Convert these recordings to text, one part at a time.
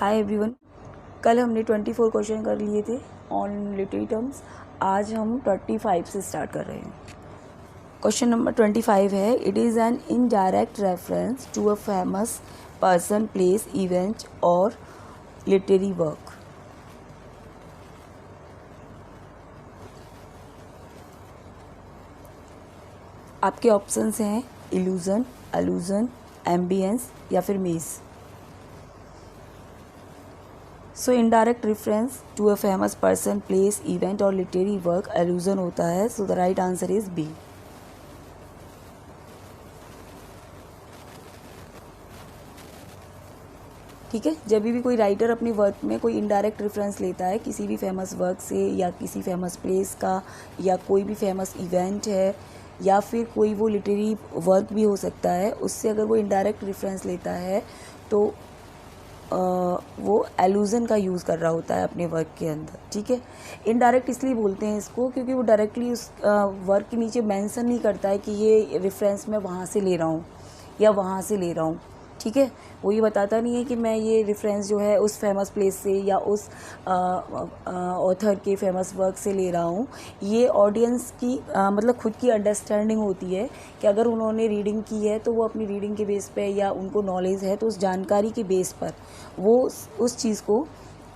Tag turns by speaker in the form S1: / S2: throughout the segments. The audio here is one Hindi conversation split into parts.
S1: Hi everyone. कल हमने 24 क्वेश्चन कर लिए थे ऑन लिटरेरी टर्म्स। आज हम 25 से स्टार्ट कर रहे हैं। क्वेश्चन नंबर 25 है, it is an indirect reference to a famous person, place, event और लिटरेरी वर्क। आपके ऑप्शंस हैं इल्यूजन, अलूजन, एम्बियंस या फिर maze. So indirect reference to a famous person, place, event और लिटरेरी वर्क एल्यूजन होता है। So the right answer is B. ठीक है, जब भी कोई राइटर अपने वर्क में कोई इनडायरेक्ट रेफरेंस लेता है किसी भी फेमस वर्क से या किसी फेमस प्लेस का या कोई भी फेमस इवेंट है या फिर कोई वो लिटरेरी वर्क भी हो सकता है, उससे अगर वो इनडायरेक्ट रेफरेंस लेता है तो वो एलूजन का यूज़ कर रहा होता है अपने वर्क के अंदर। ठीक है, इनडायरेक्ट इसलिए बोलते हैं इसको क्योंकि वो डायरेक्टली उस वर्क के नीचे मेंशन नहीं करता है कि ये रेफरेंस मैं वहाँ से ले रहा हूँ या वहाँ से ले रहा हूँ। ठीक है, वो ये बताता नहीं है कि मैं ये रेफरेंस जो है उस फेमस प्लेस से या उस ऑथर के फेमस वर्क से ले रहा हूँ। ये ऑडियंस की मतलब खुद की अंडरस्टैंडिंग होती है कि अगर उन्होंने रीडिंग की है तो वो अपनी रीडिंग के बेस पे या उनको नॉलेज है तो उस जानकारी के बेस पर वो उस चीज़ को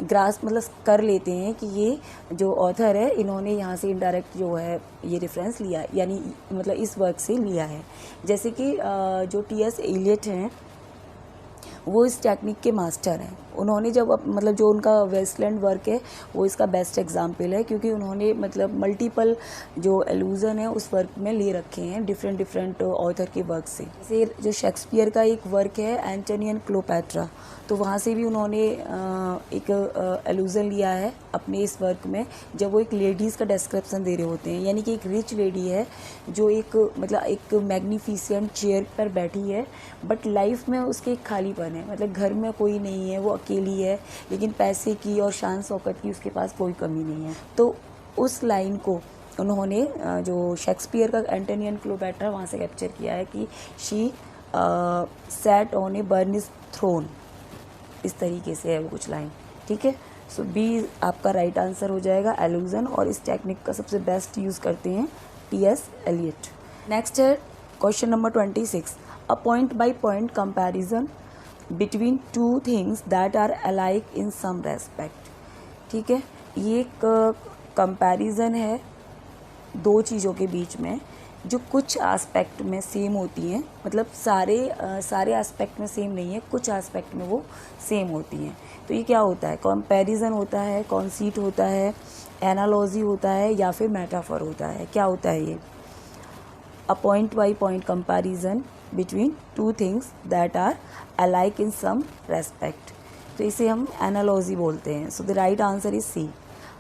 S1: ग्रास्प मतलब कर लेते हैं कि ये जो ऑथर है इन्होंने यहाँ से इनडायरेक्ट जो है ये रेफरेंस लिया है, यानी मतलब इस वर्क से लिया है। जैसे कि जो टी.एस. एलियट हैं वो इस टेक्निक के मास्टर हैं। उन्होंने जब मतलब जो उनका वेस्टलैंड वर्क है वो इसका बेस्ट एग्जाम्पल है क्योंकि उन्होंने मतलब मल्टीपल जो एलूजन है उस वर्क में ले रखे हैं डिफरेंट ऑथर के वर्क से। जैसे जो शेक्सपियर का एक वर्क है एंटोनी एंड क्लोपैट्रा, तो वहाँ से भी उन्होंने एक एलूजन लिया है अपने इस वर्क में, जब वो एक लेडीज़ का डिस्क्रिप्शन दे रहे होते हैं, यानी कि एक रिच लेडी है जो एक मतलब एक मैग्निफिसेंट चेयर पर बैठी है बट लाइफ में उसके एक खालीपन है, मतलब घर में कोई नहीं है, वो अकेली है, लेकिन पैसे की और शान शौकत की उसके पास कोई कमी नहीं है। तो उस लाइन को उन्होंने जो शेक्सपियर का एंटोनी एंड क्लोपैट्रा वहाँ से कैप्चर किया है कि she sat on a burnished throne, इस तरीके से है वो कुछ लाइन। ठीक है, सो बी आपका राइट आंसर हो जाएगा एलूजन, और इस टेक्निक का सबसे बेस्ट यूज़ करते हैं टी.एस. एलियट। नेक्स्ट है question number 26, a point by point comparison between two things that are alike in some respect. ठीक है, ये एक कंपैरिजन है दो चीज़ों के बीच में जो कुछ एस्पेक्ट में सेम होती हैं, मतलब सारे एस्पेक्ट में सेम नहीं है, कुछ एस्पेक्ट में वो सेम होती हैं। तो ये क्या होता है? कंपैरिजन होता है, कॉन्सीट होता है, एनालॉजी होता है या फिर मेटाफर होता है। क्या होता है ये? A point by point comparison between two things that are alike in some respect, तो इसे हम एनालॉजी बोलते हैं। So the right answer is C.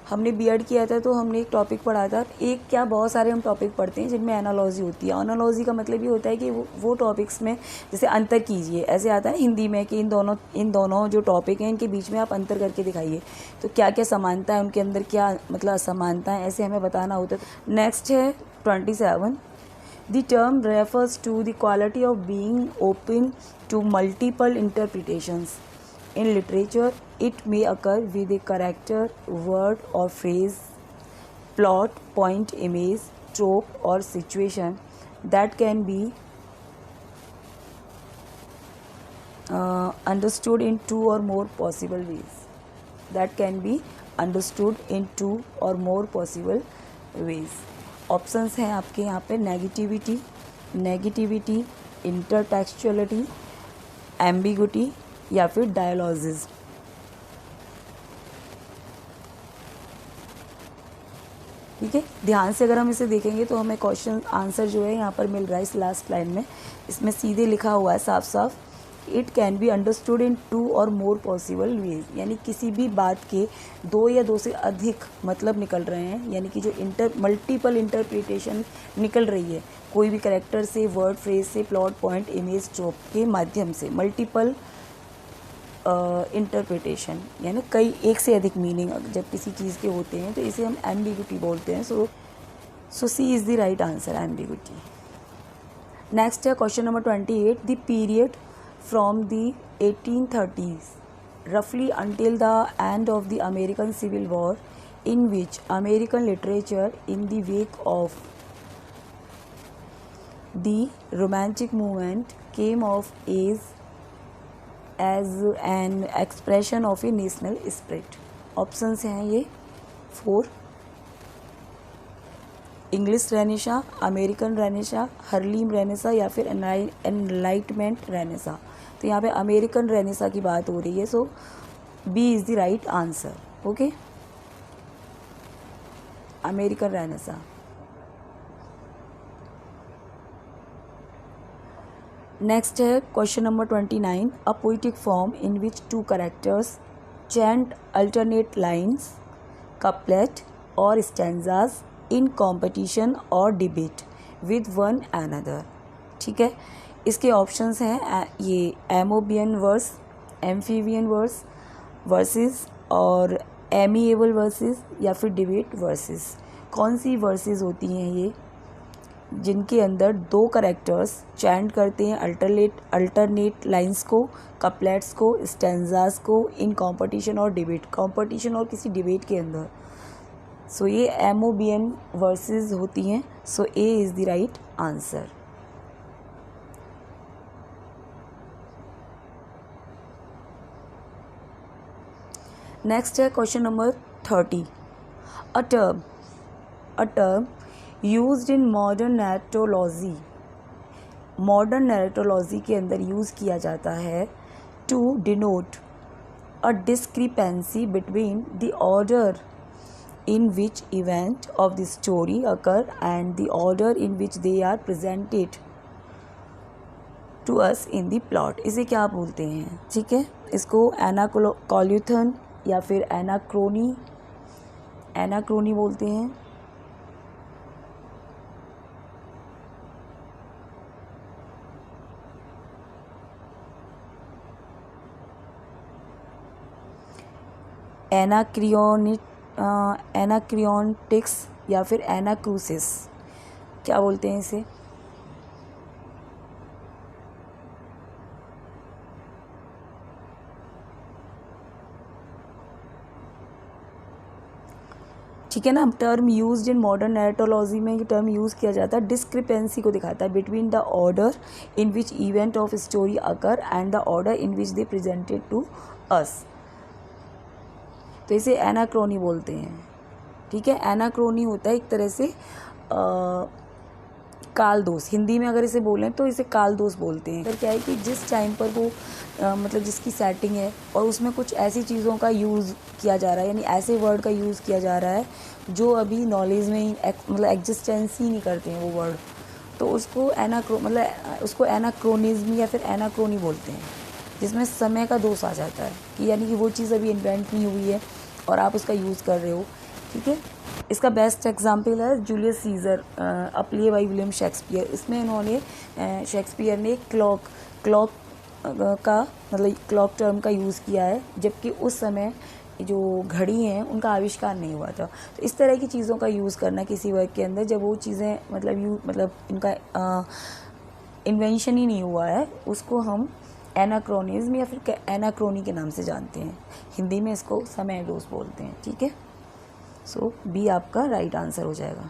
S1: हमने बीएड किया था तो हमने एक टॉपिक पढ़ा था, एक क्या बहुत सारे हम टॉपिक पढ़ते हैं जिनमें एनालॉजी होती है। एनालॉजी का मतलब ये होता है कि वो टॉपिक्स में जैसे अंतर कीजिए, ऐसे आता है हिंदी में कि इन दोनों जो टॉपिक हैं इनके बीच में आप अंतर करके दिखाइए, तो क्या क्या समानता है उनके अंदर, क्या मतलब असमानता है, ऐसे हमें बताना होता है। नेक्स्ट है 27, the term refers to the quality of being open to multiple interpretations. In literature, it may occur with a character, word or phrase, plot, point, image, trope or situation that can be understood in two or more possible ways. That can be understood in two or more possible ways. Options हैं आपके यहाँ पे नेगेटिविटी, इंटरटेक्चुअलिटी, एम्बिगुटी या फिर डायलॉजिज्म। ठीक है, ध्यान से अगर हम इसे देखेंगे तो हमें क्वेश्चन आंसर जो है यहाँ पर मिल रहा है इस लास्ट लाइन में। इसमें सीधे लिखा हुआ है साफ साफ, it can be understood in two और मोर पॉसिबल वेज, यानी किसी भी बात के दो या दो से अधिक मतलब निकल रहे हैं, यानी कि जो मल्टीपल इंटरप्रिटेशन निकल रही है कोई भी कैरेक्टर से, वर्ड, फ्रेज से, प्लॉट, पॉइंट, इमेज, ट्रोप के माध्यम से। मल्टीपल इंटरप्रिटेशन यानी कई एक से अधिक मीनिंग जब किसी चीज़ के होते हैं तो इसे हम एम्बिगुटी बोलते हैं। So C is the right answer, ambiguity. Next है question number 28, the period from the 1830s roughly until the end of the American Civil War, in which American literature in the wake of the Romantic movement came of age as an expression of a national spirit. Options हैं ये 4, English renaissance, American renaissance, Harlem renaissance या फिर एनलाइटमेंट रेनेसा। तो यहाँ पे अमेरिकन रेनेसा की बात हो रही है, so B is the right answer. Okay, American renaissance. Next है question number 29, a poetic form in which two characters chant alternate lines, couplet or stanzas in competition or debate with one another। ठीक है, इसके ऑप्शंस हैं ये एमोबियन वर्स, एम्फीबियन वर्स, वर्सेस और एमिएबल वर्सेस या फिर डिबेट वर्सेस। कौन सी वर्सेस होती हैं ये, जिनके अंदर 2 करेक्टर्स चैंट करते हैं अल्टरनेट लाइंस को, कपलेट्स को, स्टेंजास को इन कंपटीशन और डिबेट और किसी डिबेट के अंदर। सो ये एमोबियन वर्सेस होती हैं। So A is the right answer. Next है question number 30, a term used in modern narratology के अंदर यूज़ किया जाता है to denote a discrepancy between the order in which event of the story occur and the order in which they are presented to us in the plot। इसे क्या बोलते हैं? ठीक है, इसको एनाकोल्यूथन या फिर एनाक्रोनी बोलते हैं। एनाक्रियोनिटिक्स या फिर एनाक्रूसिस, क्या बोलते हैं इसे? ठीक है ना, टर्म यूज्ड इन मॉडर्न नैरेटोलॉजी में ये टर्म यूज़ किया जाता है, डिस्क्रिपेंसी को दिखाता है between the order in which event of story occur and the order in which they presented to us. तो इसे एनाक्रोनी बोलते हैं। ठीक है, एनाक्रोनी होता है एक तरह से काल दोष। हिंदी में अगर इसे बोलें तो इसे काल दोष बोलते हैं। फिर क्या है कि जिस टाइम पर वो मतलब जिसकी सेटिंग है और उसमें कुछ ऐसी चीज़ों का यूज़ किया जा रहा है, यानी ऐसे वर्ड का यूज़ किया जा रहा है जो अभी नॉलेज में ही मतलब एग्जिस्टेंस ही नहीं करते हैं वो वर्ड, तो उसको उसको एनाक्रोनिज्म या फिर एनाक्रोनी बोलते हैं, जिसमें समय का दोष आ जाता है कि यानी कि वो चीज़ अभी इन्वेंट नहीं हुई है और आप उसका यूज़ कर रहे हो। ठीक है, इसका बेस्ट एग्जांपल है Julius Caesar, a play by William Shakespeare. इसमें इन्होंने शेक्सपियर ने क्लॉक का मतलब क्लॉक टर्म का यूज़ किया है, जबकि उस समय जो घड़ी हैं उनका आविष्कार नहीं हुआ था। तो इस तरह की चीज़ों का यूज़ करना किसी वर्क के अंदर जब वो चीज़ें मतलब इनका इन्वेंशन ही नहीं हुआ है, उसको हम एनाक्रोनिज्म या फिर एनाक्रोनी के नाम से जानते हैं। हिंदी में इसको समय दोष बोलते हैं। ठीक है, सो बी आपका राइट आंसर हो जाएगा।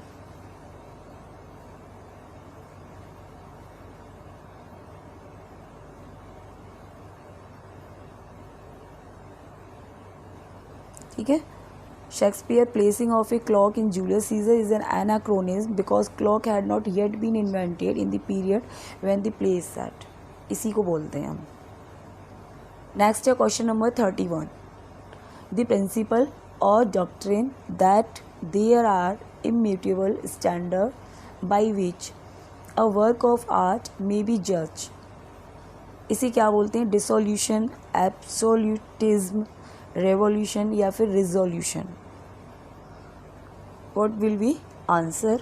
S1: ठीक है, Shakespeare placing of a clock in Julius Caesar is an anachronism because clock had not yet been invented in the period when the play is set. इसी को बोलते हैं हम। नेक्स्ट है क्वेश्चन नंबर 31, द प्रिंसिपल और doctrine that there are immutable standard by which a work of art may be जज। इसे क्या बोलते हैं? डिसोल्यूशन, एब्सोल्यूटिज्म, रेवोल्यूशन या फिर resolution. What will be answer?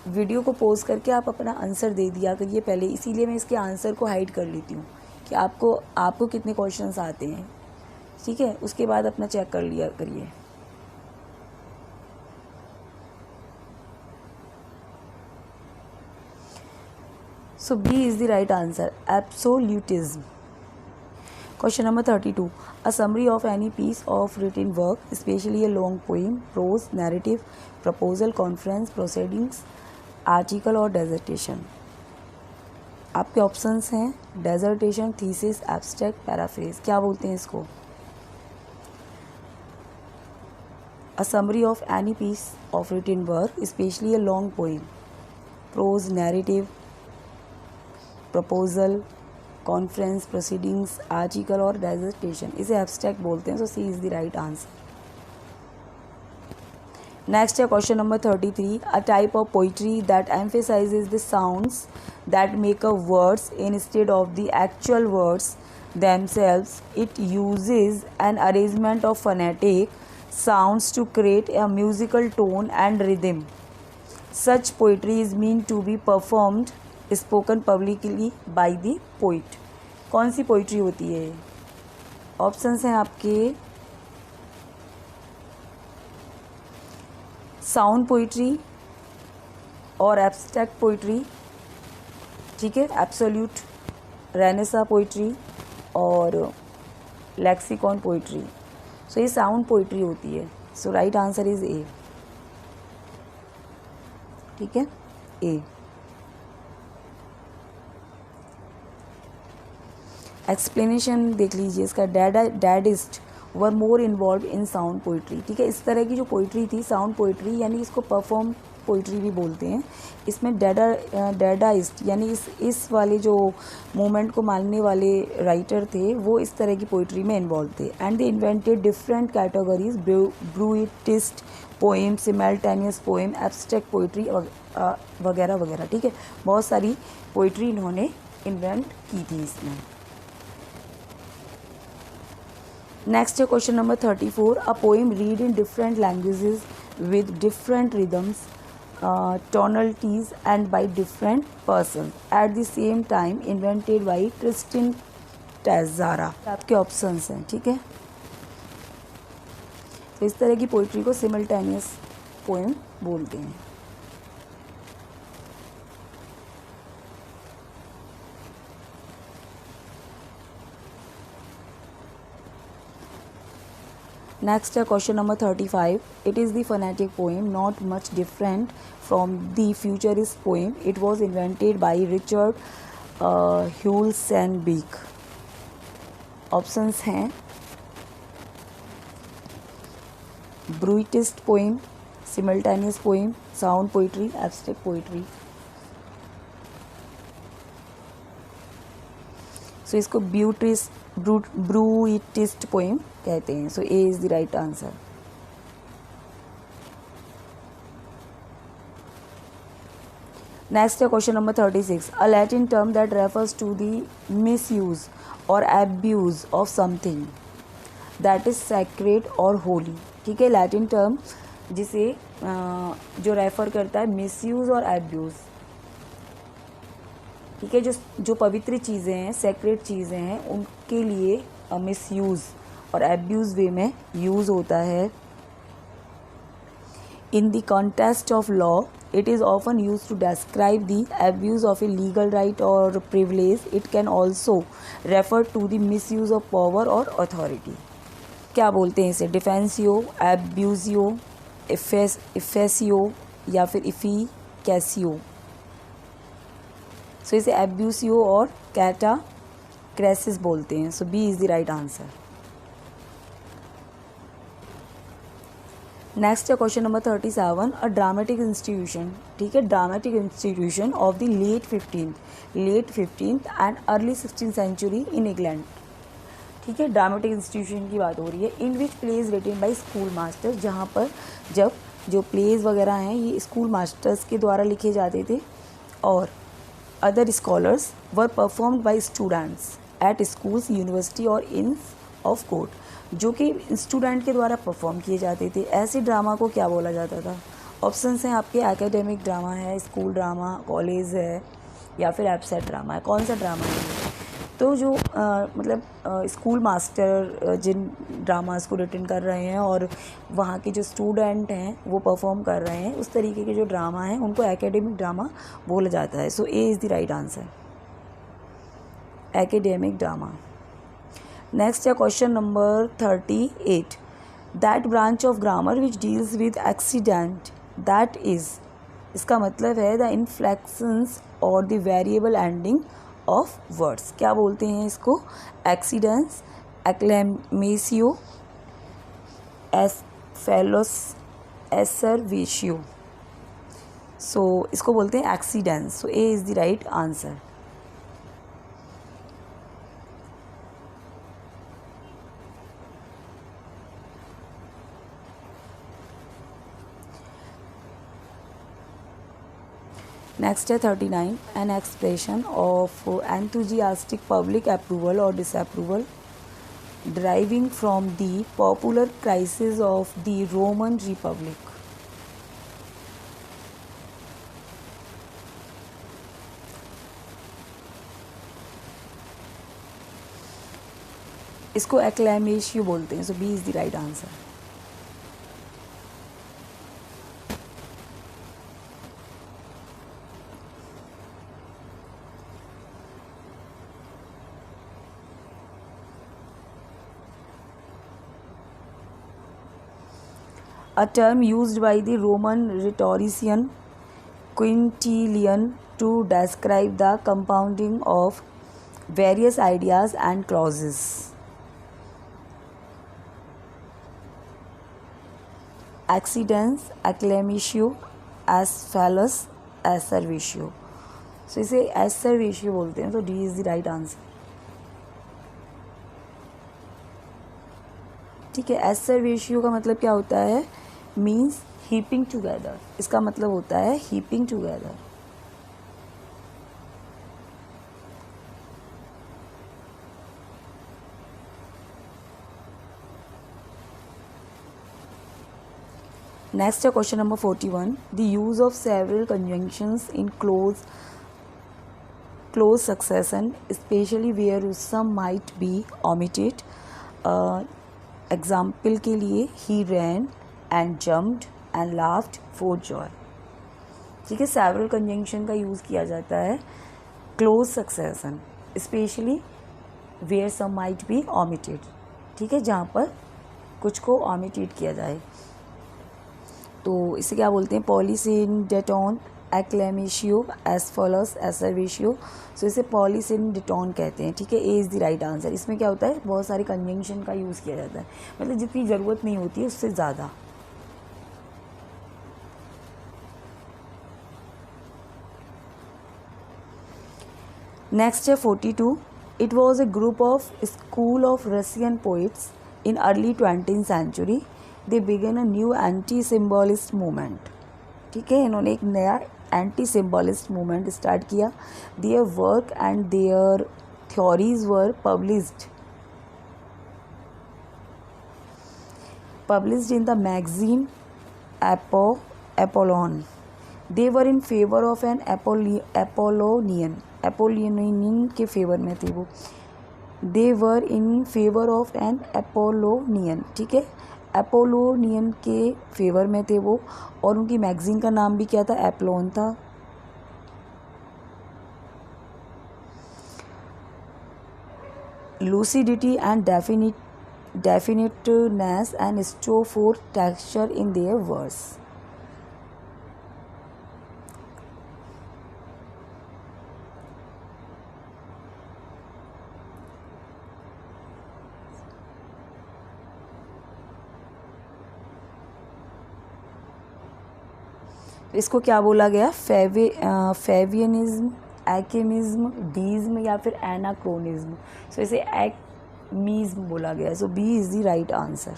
S1: Video को पॉज करके आप अपना आंसर दे दिया करिए पहले, इसीलिए मैं इसके आंसर को हाइड कर लेती हूँ कि आपको कितने क्वेश्चंस आते हैं। ठीक है, उसके बाद अपना चेक कर लिया करिए। So B is the right answer, absolutism. Question number 32. A summary of any piece of written work, especially a long poem, prose, narrative, proposal, conference, proceedings, article और डेजर्टेशन. आपके ऑप्शंस हैं डेजर्टेशन, थीसिस, एब्स्ट्रैक्ट, पैराफ्रेज. क्या बोलते हैं इसको? A summary of any piece of written work, specially a long poem, prose, narrative, proposal, conference, proceedings, article और डेजर्टेशन. इसे एब्स्ट्रैक्ट बोलते हैं. So C is the right answer. Next है question number 33. A type of poetry that emphasizes the sounds that make a words instead of the actual words themselves. It uses an arrangement of phonetic sounds to create a musical tone and rhythm. Such poetry is meant to be performed, spoken publicly by the poet. कौन सी पोइट्री होती है? ऑप्शंस हैं आपके साउंड पोइट्री और एब्स्ट्रैक्ट पोइट्री, ठीक है, एब्सोल्यूट, रेनेसा पोइट्री और लेक्सिकॉन पोइट्री. सो ये साउंड पोइट्री होती है. So right answer is A. ठीक है, ए. एक्सप्लेनेशन देख लीजिए इसका. Dadaist were more involve in sound poetry. ठीक है, इस तरह की जो पोइट्री थी साउंड पोइट्री, यानी इसको परफॉर्म पोइट्री भी बोलते हैं. इसमें डैडाइस्ट यानी इस वाले जो मोमेंट को मानने वाले राइटर थे वो इस तरह की पोइट्री में इन्वॉल्व थे. And they invented different categories, bruitist poem, simultaneous poem, abstract poetry वगैरह वगैरह. ठीक है, बहुत सारी पोइट्री इन्होंने इन्वेंट की थी इसमें. नेक्स्ट है question number 34. A poem read in different languages with different rhythms, tonalities and by different persons at the same time, invented by Tristan Tzara. आपके ऑप्शंस हैं. ठीक है, तो इस तरह की पोइट्री को सिमल्टेनियस पोएम बोलते हैं. Next है question number 35. It is the phonetic poem, not much different from the futurist poem. It was invented by Richard Huelssenbeek. Options हैं bruitist poem, simultaneous poem, sound poetry, abstract poetry. So इसको ब्रूइटिस्ट पोएम कहते हैं. So A is the right answer. Next है question number 36. A Latin term that refers to the misuse और abuse of something that is sacred और होली. ठीक है, लैटिन टर्म जिसे जो रेफर करता है मिसयूज और एब्यूज़. ठीक है, जो पवित्र चीज़ें हैं, सेक्रेट चीज़ें हैं, उनके लिए मिसयूज़ और एब्यूज़ वे में यूज़ होता है. In the context of law it is often use to describe the abuse of a legal right और privilege. It can also refer to the misuse of power और अथॉरिटी. क्या बोलते हैं इसे? डिफेंसियो, एब्यूजियो, इफेसियो या फिर इफिकैसियो. सो इसे एब्यूसियो और कैटा क्रेसिस बोलते हैं. So B is the right answer. Next है question number 37. A dramatic institution. ठीक है, dramatic institution of the late 15th and early 16th century in England. ठीक है, ड्रामेटिक इंस्टीट्यूशन की बात हो रही है. In which plays written by school masters, जहाँ पर जब जो प्लेज वगैरह हैं ये स्कूल मास्टर्स के द्वारा लिखे जाते थे और other scholars were performed by students at schools, university और इंस ऑफ कोर्ट. जो कि स्टूडेंट के द्वारा परफॉर्म किए जाते थे. ऐसे ड्रामा को क्या बोला जाता था? ऑप्शंस हैं आपके एकेडमिक ड्रामा है, स्कूल ड्रामा, कॉलेज है या फिर एब्सेट ड्रामा है. कौन सा ड्रामा है? तो जो मतलब स्कूल मास्टर जिन ड्रामास को रिटन कर रहे हैं और वहाँ के जो स्टूडेंट हैं वो परफॉर्म कर रहे हैं, उस तरीके के जो ड्रामा हैं उनको एकेडमिक ड्रामा बोला जाता है. So A is the right answer, academic drama. Next है question number 38. That branch of grammar which deals with accident that is, इसका मतलब है द इन्फ्लेक्शंस और the variable ending of words. क्या बोलते हैं इसको? एक्सीडेंस, एक्लेमेशियो, एसफेलोस, एसर्वेशियो. सो इसको बोलते हैं accidence. So A is the right answer. Next है 39. An expression of enthusiastic public approval और disapproval deriving from the popular crisis of the Roman Republic. इसको एक्लेमेशियो बोलते हैं. So B is the right answer. A term used by the Roman rhetorician Quintilian to describe the compounding of various ideas and clauses. Accidens, acclamatio, asphalus, asservatio. So इसे asservatio बोलते हैं. तो D is the right answer. ठीक है. asservatio का मतलब क्या होता है? Means heaping together. इसका मतलब होता है हीपिंग टुगेदर. नेक्स्ट है question number 41. The use of several conjunctions in close succession especially where some might be omitted. Example के लिए he ran and jumped and laughed for joy. ठीक है. सेवरल कंजंक्शन का यूज़ किया जाता है close succession especially where some might be omitted. ठीक है. जहाँ पर कुछ को ओमिटेड किया जाए. तो इसे क्या बोलते हैं? पॉलीसिंडेटोन, एक्लेमेशियो, एसफोलस, एसर्वेशियो. सो इसे पॉलीसिंडेटोन कहते हैं. ठीक है. ए इज़ द राइट आंसर. इसमें क्या होता है? बहुत सारे कंजंक्शन का यूज़ किया जाता है, मतलब जितनी ज़रूरत नहीं होती है उससे ज़्यादा. नेक्स्ट है 42. It was a group of school of Russian poets in early 20th century. They began a new anti symbolist movement. ठीक है. इन्होंने एक नया एंटी सिम्बॉलिस्ट मूवमेंट स्टार्ट किया. Their work and their theories were published in the magazine Apollon. They were in favor of an Apollonian के फेवर में थे वो. They were in favor of an Apollonian. ठीक है. अपोलोनियन के फेवर में थे वो. और उनकी मैगजीन का नाम भी क्या था? एप्लोन था. lucidity and definiteness and show for texture in their verse. इसको क्या बोला गया? फेवियनिज्म, एकेमिज्म, डीज्म या फिर एनाक्रोनिज्म. सो इसे एक्मीज्म बोला गया. So B is the right answer.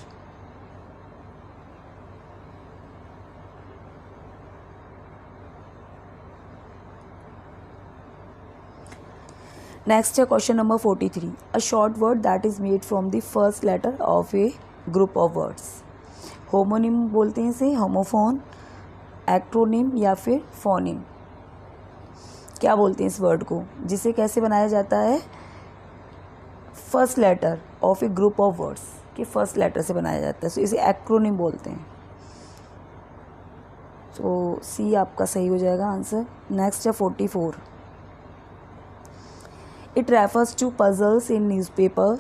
S1: Next है question number 43. A short word that is made from the first letter of a group of words. Homonym बोलते हैं इसे, होमोफोन, एक्रोनिम या फिर फोनिम. क्या बोलते हैं इस वर्ड को? जिसे कैसे बनाया जाता है? First letter of a group of words के फर्स्ट लेटर से बनाया जाता है, सो इसे एक्रोनिम बोलते हैं। तो सी आपका सही हो जाएगा आंसर। नेक्स्ट है 44। It refers to puzzles in newspaper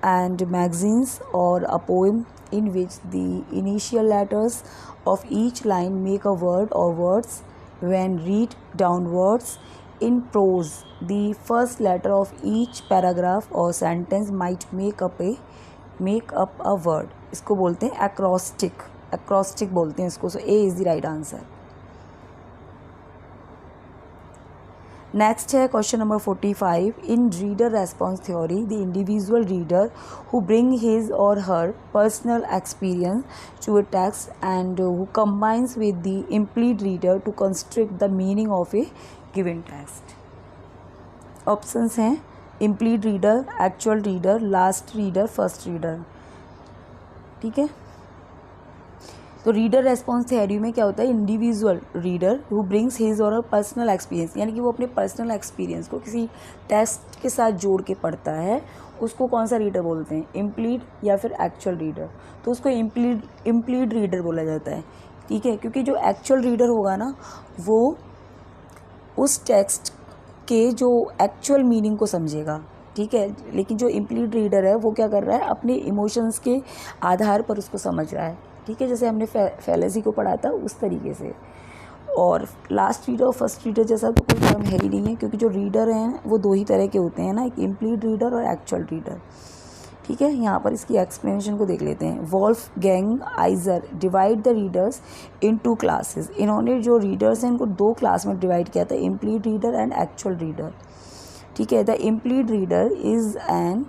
S1: and magazines or a poem in which the initial letters of each line make a word or words. When read downwards in prose, the first letter of each paragraph or sentence might make up a word. इसको बोलते हैं acrostic बोलते हैं इसको। So A is the right answer. Next है question number 45. In reader response theory, the individual reader who bring his or her personal experience to a text and who combines with the implied reader to construct the meaning of a given text. Options हैं implied reader, actual reader, last reader, first reader। ठीक है, तो रीडर रेस्पॉन्स थ्योरी में क्या होता है, individual reader who brings his और पर्सनल एक्सपीरियंस, यानी कि वो अपने पर्सनल एक्सपीरियंस को किसी टेक्स्ट के साथ जोड़ के पढ़ता है, उसको कौन सा रीडर बोलते हैं, इम्प्लीड या फिर एक्चुअल रीडर। तो उसको इम्प्लीड रीडर बोला जाता है। ठीक है, क्योंकि जो एक्चुअल रीडर होगा ना वो उस टेक्स्ट के जो एक्चुअल मीनिंग को समझेगा। ठीक है, लेकिन जो इम्प्लीड रीडर है वो क्या कर रहा है, अपने इमोशंस के आधार पर उसको समझ रहा है। ठीक है, जैसे हमने फैलेसी को पढ़ा था उस तरीके से। और लास्ट रीडर और फर्स्ट रीडर जैसा तो कोई टर्म है ही नहीं है, क्योंकि जो रीडर हैं वो दो ही तरह के होते हैं ना, एक इम्प्लीड रीडर और एक्चुअल रीडर। ठीक है, यहाँ पर इसकी एक्सप्लेनेशन को देख लेते हैं। Wolfgang आइजर divide the readers in 2 classes. इन्होंने जो रीडर्स हैं इनको 2 क्लास में डिवाइड किया था, implied reader and actual reader. ठीक है, the implied reader is an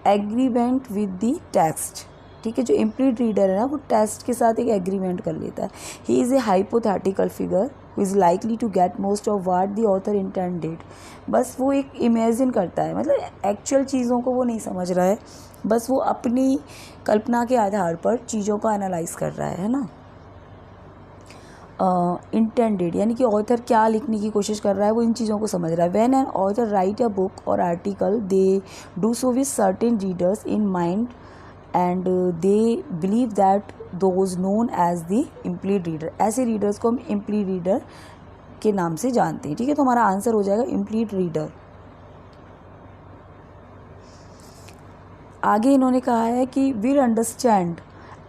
S1: agreement with the text. ठीक है, जो इम्प्लीड रीडर है ना वो टेक्स्ट के साथ एक एग्रीमेंट कर लेता है। He is a hypothetical figure who is likely to get most of what the author intended. बस वो एक इमेजिन करता है, मतलब एक्चुअल चीज़ों को वो नहीं समझ रहा है, बस वो अपनी कल्पना के आधार पर चीज़ों को एनालाइज कर रहा है ना। इंटेंडेड यानी कि ऑथर क्या लिखने की कोशिश कर रहा है वो इन चीज़ों को समझ रहा है। When an author write a book or article they do so with certain readers in mind and they believe that those known as the implied reader. ऐसे रीडर्स को हम इम्प्लीड रीडर के नाम से जानते हैं। ठीक है, तो हमारा आंसर हो जाएगा इम्प्लीड रीडर। आगे इन्होंने कहा है कि will understand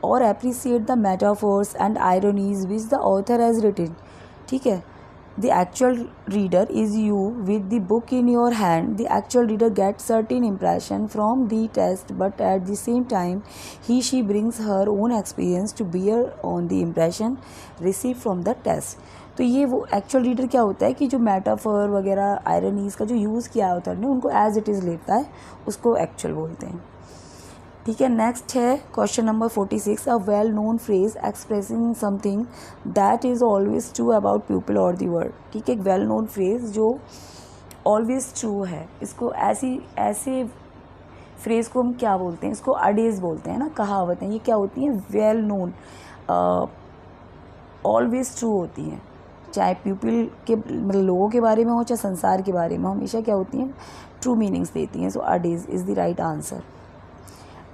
S1: or appreciate the metaphors and ironies which the author has written. ठीक है, the actual reader is you with the book in your hand. The actual reader get certain impression from the text but at the same time he she brings her own experience to bear on the impression receive from the text. तो ये वो एक्चुअल रीडर क्या होता है कि जो मेटाफर वगैरह आयरनीज का जो यूज़ किया है ऑथर ने उनको एज इट इज़ लेता है, उसको एक्चुअल बोलते हैं। ठीक है, नेक्स्ट है question number 46। A well known phrase expressing something that is always true about people और दी वर्ल्ड। ठीक है, एक वेल नोन फ्रेज जो ऑलवेज ट्रू है, इसको ऐसे फ्रेज को हम क्या बोलते हैं, इसको अडेज बोलते हैं ना, कहावतें। ये क्या होती हैं, वेल नोन ऑलवेज ट्रू होती हैं, चाहे पीपल के मतलब लोगों के बारे में हो चाहे संसार के बारे में, हमेशा क्या होती हैं, ट्रू मीनिंग्स देती हैं। So adage is the right answer.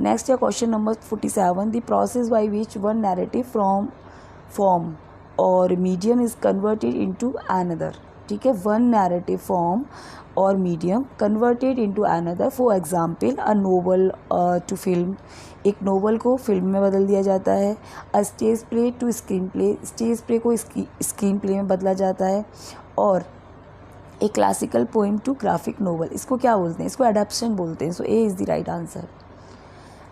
S1: Next है question number 47। The process by which one narrative from form or medium is converted into another. ठीक है, one narrative form or medium converted into another. For example a novel to film, एक नोवेल को फिल्म में बदल दिया जाता है। A stage play to screen play, stage play को स्क्रीन प्ले में बदला जाता है। और a classical poem to graphic novel, इसको क्या बोलते हैं, इसको एडेप्शन बोलते हैं। So A is the right answer.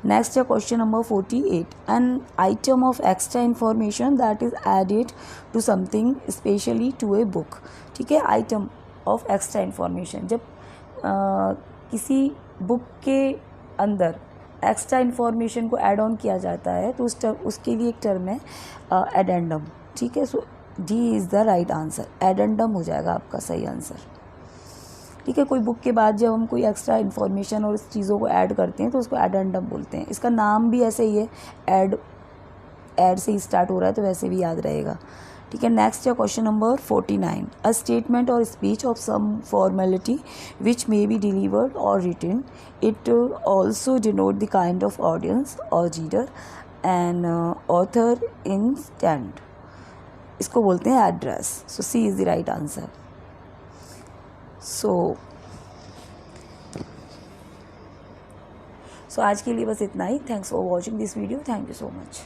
S1: Next है question number 48। An item of extra information that is added to something especially to a book. ठीक है, आइटम ऑफ एक्स्ट्रा इन्फॉर्मेशन, जब किसी बुक के अंदर एक्स्ट्रा इन्फॉर्मेशन को ऐड ऑन किया जाता है तो उसके लिए एक टर्म है एडेंडम। ठीक है, so D is the right answer, addendum हो जाएगा आपका सही आंसर। ठीक है, कोई बुक के बाद जब हम कोई एक्स्ट्रा इन्फॉर्मेशन और उस चीज़ों को ऐड करते हैं तो उसको एडेंडम बोलते हैं। इसका नाम भी ऐसे ही है, ऐड से ही स्टार्ट हो रहा है तो वैसे भी याद रहेगा। ठीक है। नेक्स्ट है question number 49, a statement or speech of some formality which may be delivered or written, it also denote the kind of audience or reader and author in stand, इसको बोलते हैं address. So C is the right answer. सो आज के लिए बस इतना ही। Thanks for watching this video. Thank you so much.